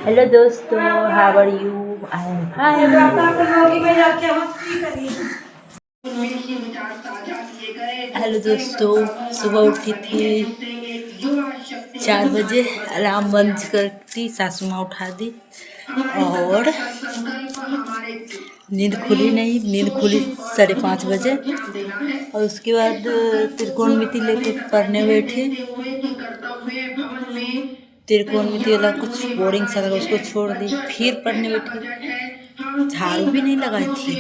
Hello दोस्तों, how are you? I am fine. Hello दोस्तों, सुबह उठी थी 4 बजे, अलार्म बंद करती, सासू माँ उठा दी और नींद खुली नहीं। नींद खुली 5:30 बजे और उसके बाद त्रिकोणमिति लेके पढ़ने बैठी। त्रिकोणमिति वाला कुछ बोरिंग सा लगा, उसको छोड़ दी। फिर पढ़ने बैठी, झाड़ू भी नहीं लगाई थी,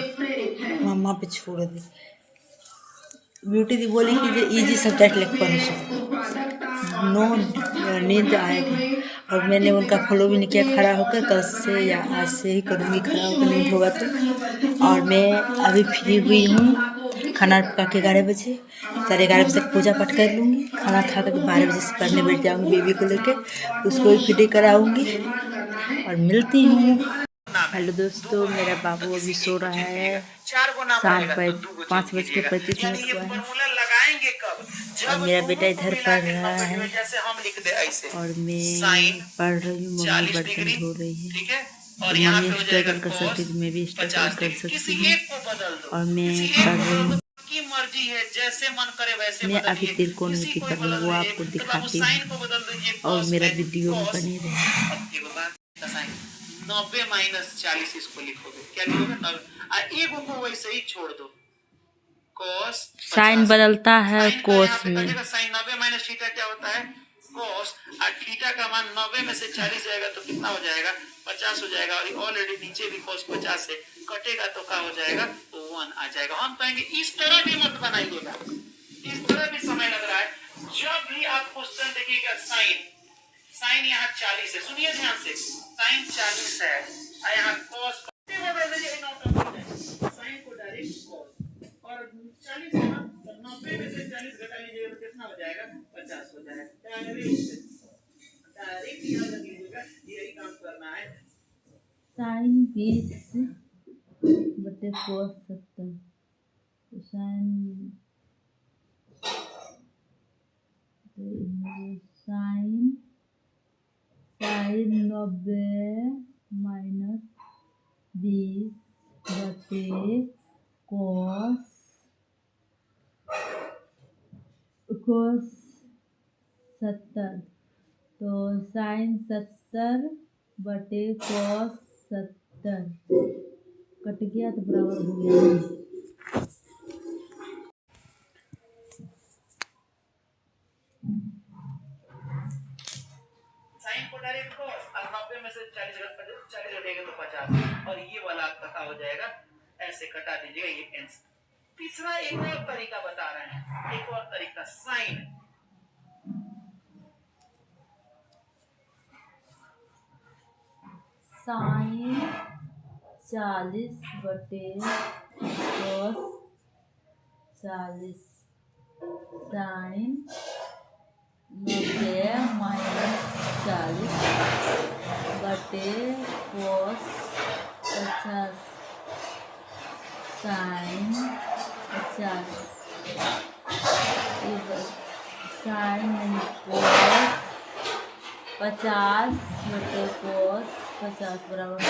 मम्मा पे छोड़ दी। ब्यूटी दी बोली कि जो इजी सब्जेक्ट लेकर पढ़ो, नो नींद आएगी। और मैंने उनका फॉलो भी नहीं किया खड़ा होकर। कल से या आज से ही करूँगी खड़ा होकर, नींद होगा तो। और मैं अभी फ्री हुई हूँ, खाना पका के 11 बजे, 11:30 बजे तक पूजा पाठ कर लूँगी। खाना खा कर 12 बजे से पढ़ने बैठ जाऊँगी बेबी को लेके, उसको भी फ्री कराऊँगी और मिलती हूँ। हेलो दोस्तों, मेरा बाबू अभी सो रहा है। शाम पर 5:35 हुआ है और मेरा बेटा इधर पढ़ रहा है और मैं पढ़ रही हूँ। मम्मी बर्तन धो रही है और मम्मी स्ट्रगल कर सकती है, मैं भी स्ट्रगल कर सकती हूँ और मैं पढ़ रही हूँ। मैं अभी त्रिकोणमिति कर रही हूँ, वो आपको दिखाती हूँ और मेरा वीडियो में बने रहे। 90 - 40 इसको लिखोगे, क्या लिखोगे? एक को वैसे ही छोड़ दो। कोस साइन बदलता है कोस में। साइन 90 - थीटा क्या होता है? कोस। और थीटा का मान 90 में से 40 जाएगा तो कितना हो जाएगा? 50 हो जाएगा। और ऑलरेडी नीचे भी कोस 50 है, कटेगा तो क्या हो जाएगा? तो 1 आ जाएगा। हम कहेंगे इस तरह भी मत बनाइएगा, इस तरह भी समय लग रहा है। जब भी आप क्वेश्चन देखिएगा साइन यहाँ 40 है, सुनिए ध्यान से, साइन 40 है और यहाँ कॉस साइन को डायरेक्ट कॉस और 40 है ना, तो 90 में से 40 घटा लीजिएगा तो कितना हो जाएगा? 50 हो जाएगा। डायरेक्ट याद रखिएगा, यही काम करना है। साइन 20 बटे कोस 70, तो साइन साइन 90 माइनस 20 बटे कोस 70, तो साइन 70 बटे कोस 70 कट गया तो बराबर हो गया। साइन को डायरेक्ट कॉस और 90 में से 40 घटेगा तो 50 और ये वाला आपका हो जाएगा। ऐसे कटा दीजिएगा, ये आंसर। तीसरा एक और तरीका बता रहे हैं, एक और तरीका साइन साइन 40 बटे कोस 40, साइन 90 माइनस 40 बटे कोस 50, साइन 50, साइन कोस 50 बटे कोस 50 बराबर।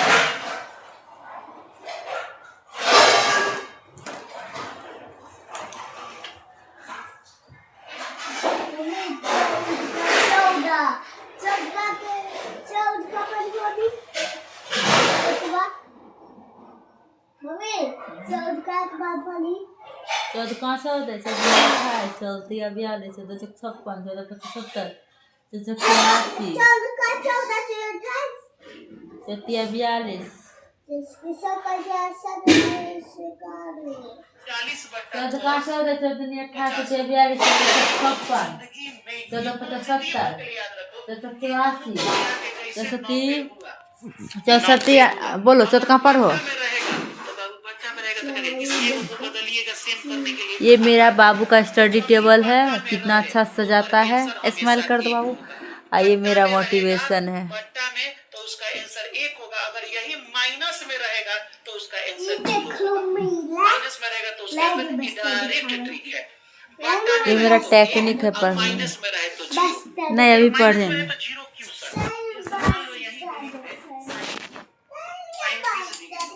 चौदह कहाँ से होता है? चलती अभी आ रही 14 × 56, 14 × 75, 84, 42, 14 कहाँ से होता है? 14 × 88, 42, 56, 14 × 75, 84, 64, बोलो 14 कहाँ पर हो? ये मेरा बाबू का स्टडी टेबल है, कितना अच्छा सजाता है। स्माइल कर दो बाबू। ये मेरा मोटिवेशन है। तो उसका आंसर 1 होगा। अगर यही माइनस में रहेगा तो उसका आंसर 0 माइनस में रहेगा तो उसका आंसर डायरेक्ट ट्रिक है। ये मेरा टेक्निक है पढ़ने माइनस में रहे तो नहीं अभी माइनस पढ़े में है नहीं। तो जीरो क्यों सर? जैसे मान लो यही पे लिखते हैं साइन 30 डिग्री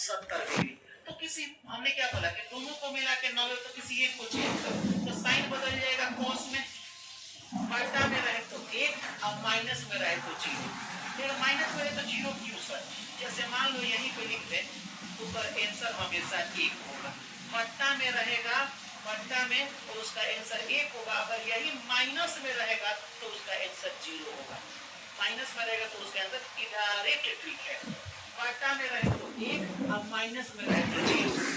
70 डिग्री। तो किसी हमने क्या बोला कि दोनों को मिला के 90, तो किसी एक को चेंज करो तो साइन बदल जाएगा कॉस में, पलटा में रहे तो 1 और माइनस में रहे तो 0। फिर माइनस में रहे तो 0 क्यों सर? जैसे मान लो यहीं पे लिखते हैं तो पर आंसर हमेशा 1 होगा। पलटा में रहेगा, पलटा में तो उसका आंसर 1 होगा। अगर यही माइनस में रहेगा तो उसका आंसर 0 होगा। माइनस में रहेगा तो उसका आंसर इनडायरेक्ट ट्रिक है। पलटा में रहे तो 1 और माइनस में रहे तो 0।